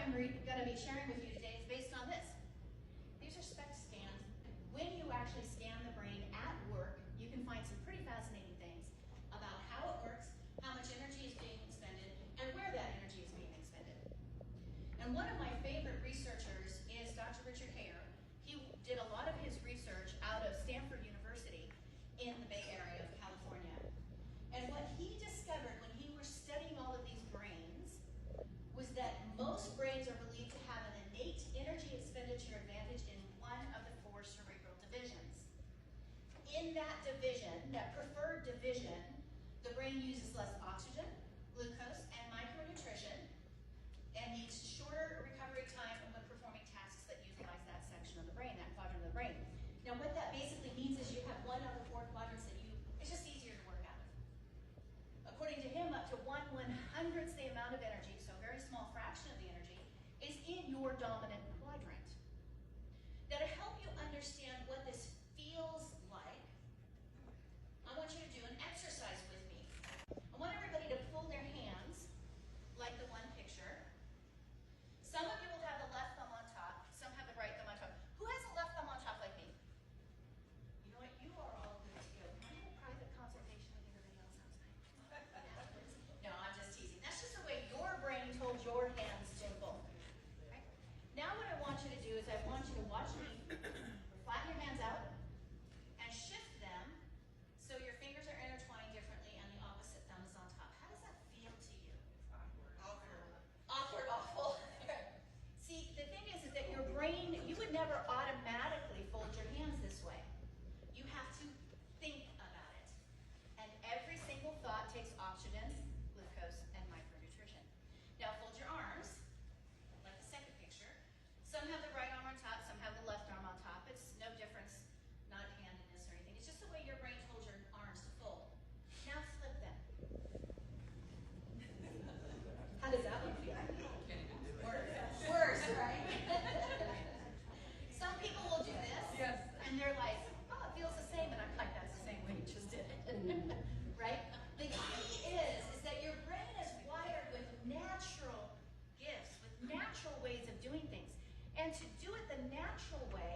I'm going to be sharing with you today is based on this. These are SPECT scans. When you actually scan the brain at work, you can find some pretty fascinating things about how it works, how much energy is being expended, and where that energy is being expended. And one of my favorite researchers is Dr. Richard Hare. He did a lot of his research out of Stanford University in the Bay Area of California. And what he discovered when he was studying all of these brains was that most brains are believed to have an innate energy expenditure advantage in one of the 4 cerebral divisions. In that division, that preferred division, the brain uses less oxygen, glucose, and micronutrition, and needs shorter recovery time when performing tasks that utilize that section of the brain, that quadrant of the brain. Now what that basically means is you have one of the 4 quadrants that it's just easier to work out of. According to him, up to 1/100th the amount of energy, so a very small fraction of the energy, is in your dominant quadrant. Now to help you understand what this feels like, I want you to do an exercise with me. I want everybody to pull their hands like the one picture. Some of you will have the left thumb on top, some have the right thumb on top. Who has a left thumb on top like me? You know what, you are all good to go. Can I have a private consultation with everybody else outside? No, I'm just teasing. That's just the way your brain told your hands to go. Right? Now what I want you to do is I want you to watch me, flatten your hands out, and shift them so your fingers are intertwined differently and the opposite thumb is on top. How does that feel to you? Awkward, awful. See, the thing is that your brain, you would never automatically fold your hands this way. You have to think about it. And every single thought takes oxygen, glucose, and micronutrition. Now fold your arms, like the second picture. Some have the right arm on top, some have the left arm on top. It's no difference, not handedness or anything. It's just the way your brain told your arms to fold. Now flip them. How does that one feel? Worse, right? Some people will do this, yes, and they're like, oh, it feels the same, and I'm like, that's the same way you just did it, right? The key is that your brain is wired with natural gifts, with natural ways of doing things. And to do it the natural way,